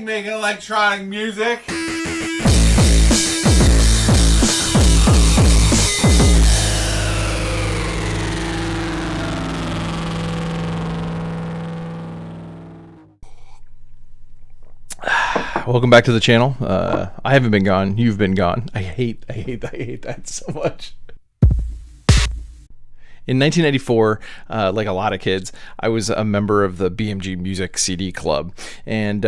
make electronic music. Welcome back to the channel. I haven't been gone. You've been gone. I hate that so much. In 1994, like a lot of kids, I was a member of the BMG Music CD Club, and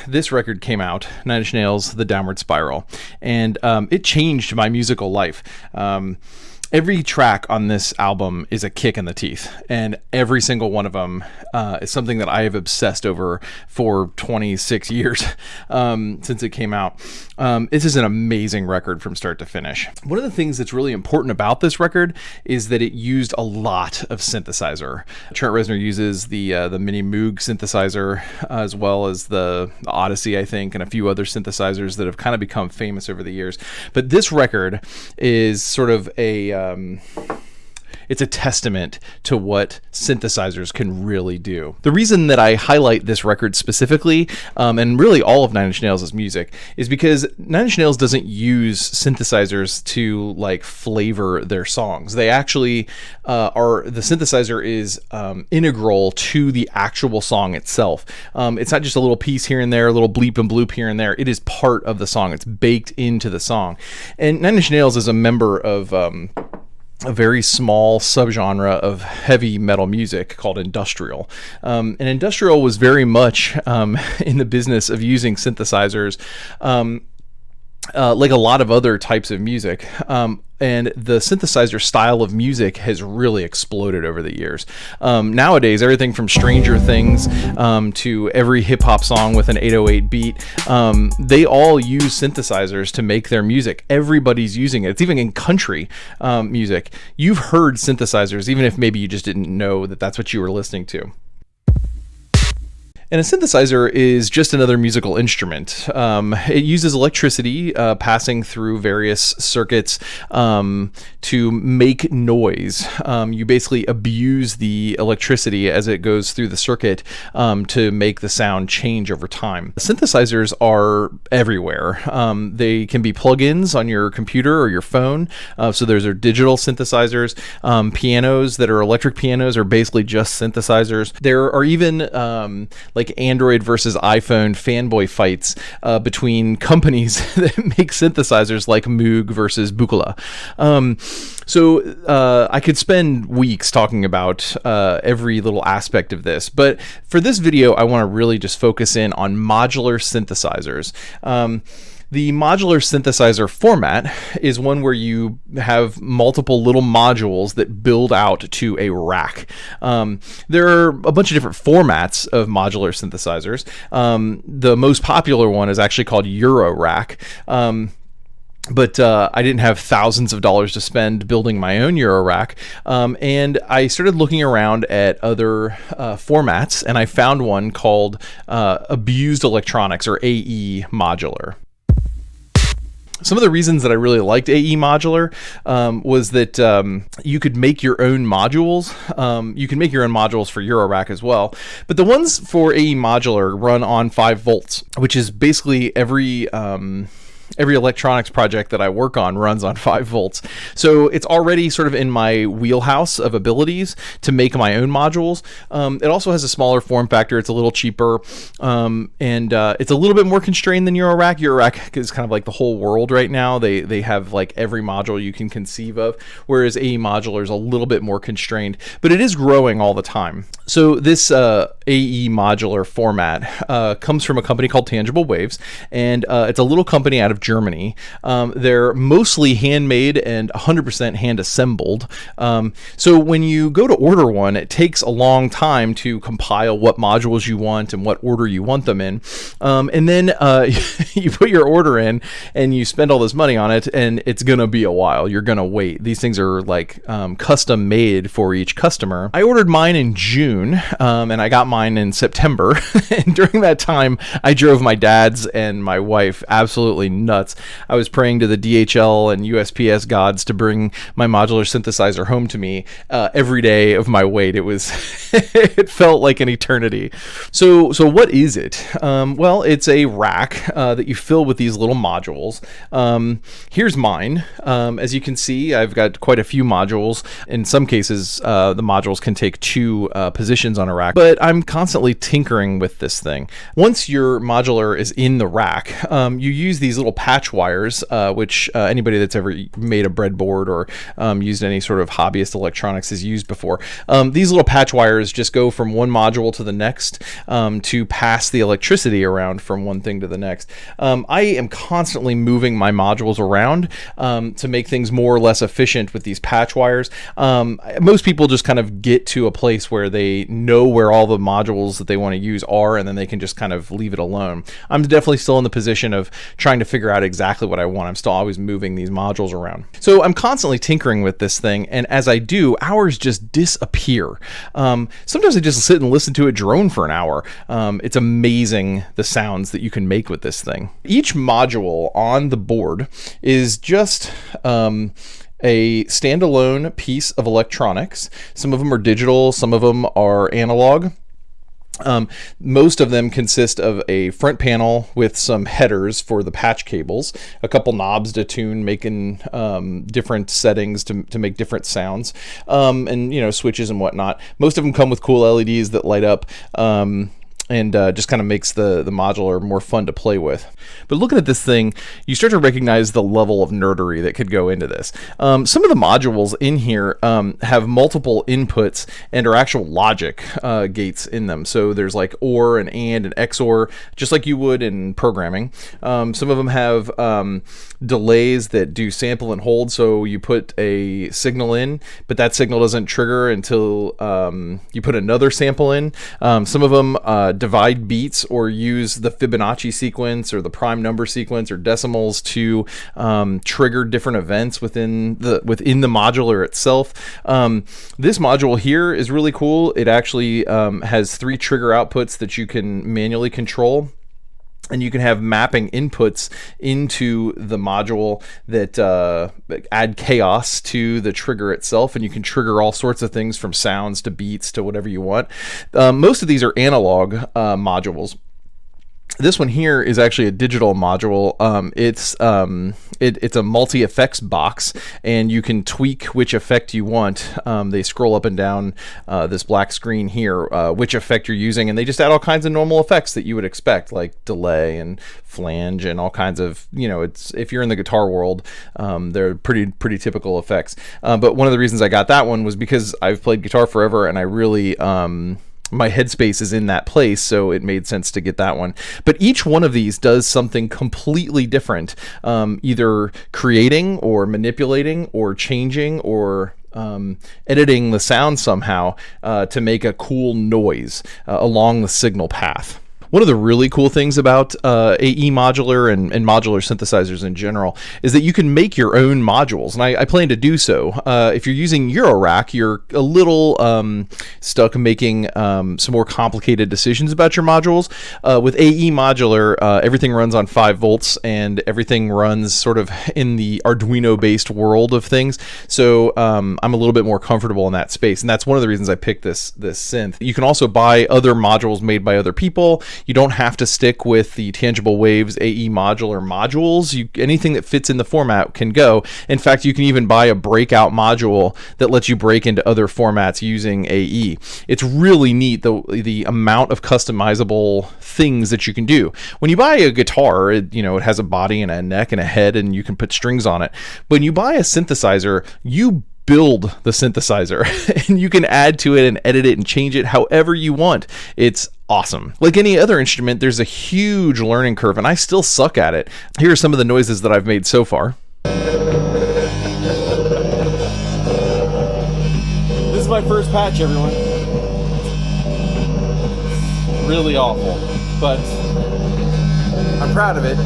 this record came out, Nine Inch Nails' The Downward Spiral, and it changed my musical life. Every track on this album is a kick in the teeth, and every single one of them is something that I have obsessed over for 26 years since it came out. This is an amazing record from start to finish. One of the things that's really important about this record is that it used a lot of synthesizer. Trent Reznor uses the Mini Moog synthesizer, as well as the Odyssey, I think, and a few other synthesizers that have kind of become famous over the years. But this record is sort of it's a testament to what synthesizers can really do. The reason that I highlight this record specifically, and really all of Nine Inch Nails' music, is because Nine Inch Nails doesn't use synthesizers to like flavor their songs. They actually the synthesizer is integral to the actual song itself. It's not just a little piece here and there, a little bleep and bloop here and there. It is part of the song. It's baked into the song. And Nine Inch Nails is a member of a very small subgenre of heavy metal music called industrial. And industrial was very much in the business of using synthesizers like a lot of other types of music. And the synthesizer style of music has really exploded over the years. Nowadays, everything from Stranger Things to every hip-hop song with an 808 beat, they all use synthesizers to make their music. Everybody's using it. It's even in country music. You've heard synthesizers, even if maybe you just didn't know that that's what you were listening to. And a synthesizer is just another musical instrument. It uses electricity passing through various circuits to make noise. You basically abuse the electricity as it goes through the circuit to make the sound change over time. Synthesizers are everywhere. They can be plugins on your computer or your phone. So there's our digital synthesizers. Pianos that are electric pianos are basically just synthesizers. There are even like Android versus iPhone fanboy fights between companies that make synthesizers like Moog versus Buchla. So I could spend weeks talking about every little aspect of this, but for this video, I want to really just focus in on modular synthesizers. The modular synthesizer format is one where you have multiple little modules that build out to a rack. There are a bunch of different formats of modular synthesizers. The most popular one is actually called Euro Rack. But I didn't have thousands of dollars to spend building my own Euro Rack, and I started looking around at other formats, and I found one called Abused Electronics, or AE Modular. Some of the reasons that I really liked AE Modular was that you could make your own modules. You can make your own modules for Eurorack as well. But the ones for AE Modular run on 5 volts, which is basically every electronics project that I work on runs on 5 volts. So it's already sort of in my wheelhouse of abilities to make my own modules. It also has a smaller form factor. It's a little cheaper, and it's a little bit more constrained than Eurorack. Eurorack is kind of like the whole world right now. They have like every module you can conceive of, whereas AE Modular is a little bit more constrained, but it is growing all the time. So this AE Modular format comes from a company called Tangible Waves, and it's a little company out of Germany. They're mostly handmade and 100% hand assembled. So when you go to order one, it takes a long time to compile what modules you want and what order you want them in. And then you put your order in and you spend all this money on it, and it's gonna be a while. You're gonna wait. These things are like custom made for each customer. I ordered mine in June, and I got mine in September. And during that time, I drove my dad's and my wife absolutely nuts nuts. I was praying to the DHL and USPS gods to bring my modular synthesizer home to me every day of my wait. It was, it felt like an eternity. So what is it? Well, it's a rack that you fill with these little modules. Here's mine. As you can see, I've got quite a few modules. In some cases, the modules can take 2 positions on a rack, but I'm constantly tinkering with this thing. Once your modular is in the rack, you use these little patch wires, which anybody that's ever made a breadboard or used any sort of hobbyist electronics has used before. These little patch wires just go from one module to the next to pass the electricity around from one thing to the next. I am constantly moving my modules around to make things more or less efficient with these patch wires. Most people just kind of get to a place where they know where all the modules that they want to use are, and then they can just kind of leave it alone. I'm definitely still in the position of trying to figure out exactly what I want. I'm still always moving these modules around. So I'm constantly tinkering with this thing, and as I do, hours just disappear. Sometimes I just sit and listen to it drone for an hour. It's amazing the sounds that you can make with this thing. Each module on the board is just a standalone piece of electronics. Some of them are digital, some of them are analog. Most of them consist of a front panel with some headers for the patch cables, a couple knobs to tune, making different settings to make different sounds, and switches and whatnot. Most of them come with cool LEDs that light up. And just kind of makes the modular more fun to play with. But looking at this thing, you start to recognize the level of nerdery that could go into this. Some of the modules in here have multiple inputs and are actual logic gates in them. So there's like OR and AND and XOR, just like you would in programming. Some of them have delays that do sample and hold. So you put a signal in, but that signal doesn't trigger until you put another sample in. Some of them divide beats or use the Fibonacci sequence or the prime number sequence or decimals to trigger different events within the modular itself. This module here is really cool. It actually has 3 trigger outputs that you can manually control. And you can have mapping inputs into the module that add chaos to the trigger itself, and you can trigger all sorts of things from sounds to beats to whatever you want. Most of these are analog modules. This one here is actually a digital module. It's a multi-effects box, and you can tweak which effect you want. They scroll up and down this black screen here, which effect you're using, and they just add all kinds of normal effects that you would expect, like delay and flange and all kinds of, it's, if you're in the guitar world, they're pretty typical effects. But one of the reasons I got that one was because I've played guitar forever, and I really my headspace is in that place, so it made sense to get that one. But each one of these does something completely different, either creating or manipulating or changing or editing the sound somehow to make a cool noise along the signal path. One of the really cool things about AE Modular and modular synthesizers in general is that you can make your own modules, and I plan to do so. If you're using Eurorack, you're a little stuck making some more complicated decisions about your modules. With AE Modular, everything runs on 5 volts, and everything runs sort of in the Arduino-based world of things, so I'm a little bit more comfortable in that space, and that's one of the reasons I picked this synth. You can also buy other modules made by other people. You don't have to stick with the Tangible Waves AE Modular modules. Anything that fits in the format can go. In fact, you can even buy a breakout module that lets you break into other formats using AE. It's really neat, the amount of customizable things that you can do. When you buy a guitar, it has a body and a neck and a head, and you can put strings on it. But when you buy a synthesizer, you build the synthesizer and you can add to it and edit it and change it however you want. It's awesome. Like any other instrument, there's a huge learning curve, and I still suck at it. Here are some of the noises that I've made so far. This is my first patch, everyone. Really awful, but I'm proud of it.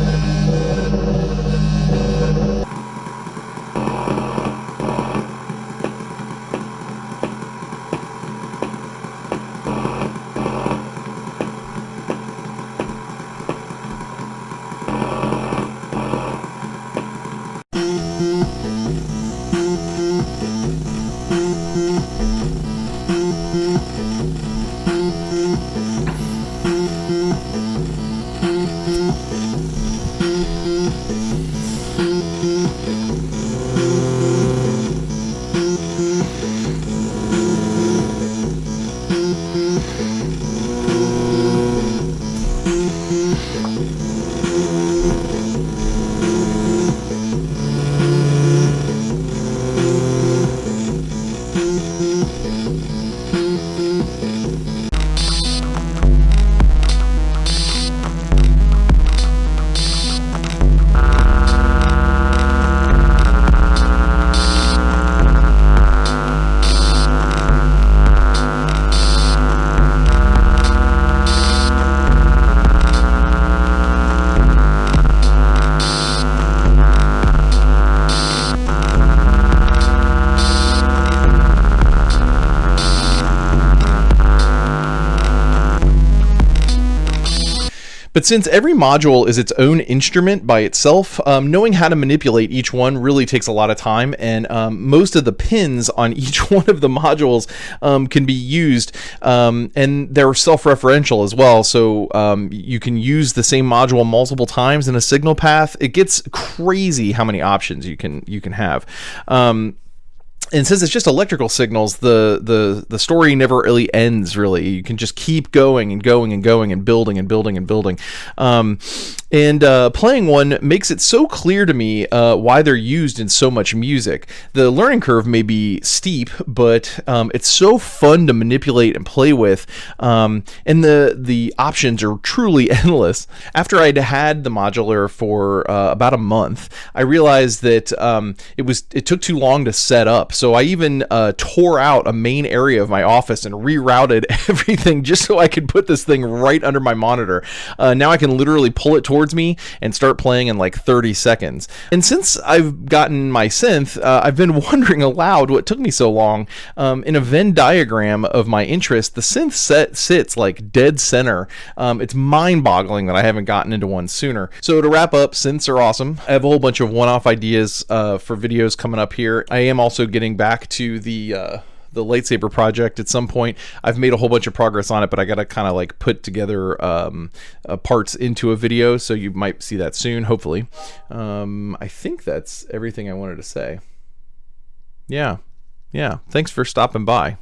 But since every module is its own instrument by itself, knowing how to manipulate each one really takes a lot of time, and most of the pins on each one of the modules can be used, and they're self-referential as well, so you can use the same module multiple times in a signal path. It gets crazy how many options you can have. And since it's just electrical signals, the story never really ends, really. You can just keep going and going and going and building and building and building. Playing one makes it so clear to me why they're used in so much music. The learning curve may be steep, but it's so fun to manipulate and play with, and the options are truly endless. After I'd had the modular for about a month, I realized that it took too long to set up. So I even tore out a main area of my office and rerouted everything just so I could put this thing right under my monitor. Now I can literally pull it towards me and start playing in like 30 seconds. And since I've gotten my synth, I've been wondering aloud what took me so long. In a Venn diagram of my interest, the synth set sits like dead center. It's mind-boggling that I haven't gotten into one sooner. So to wrap up, synths are awesome. I have a whole bunch of one-off ideas for videos coming up here. I am also getting back to the lightsaber project at some point. I've made a whole bunch of progress on it, but I gotta kind of like put together parts into a video, so you might see that soon, hopefully. I think that's everything I wanted to say. Yeah, thanks for stopping by.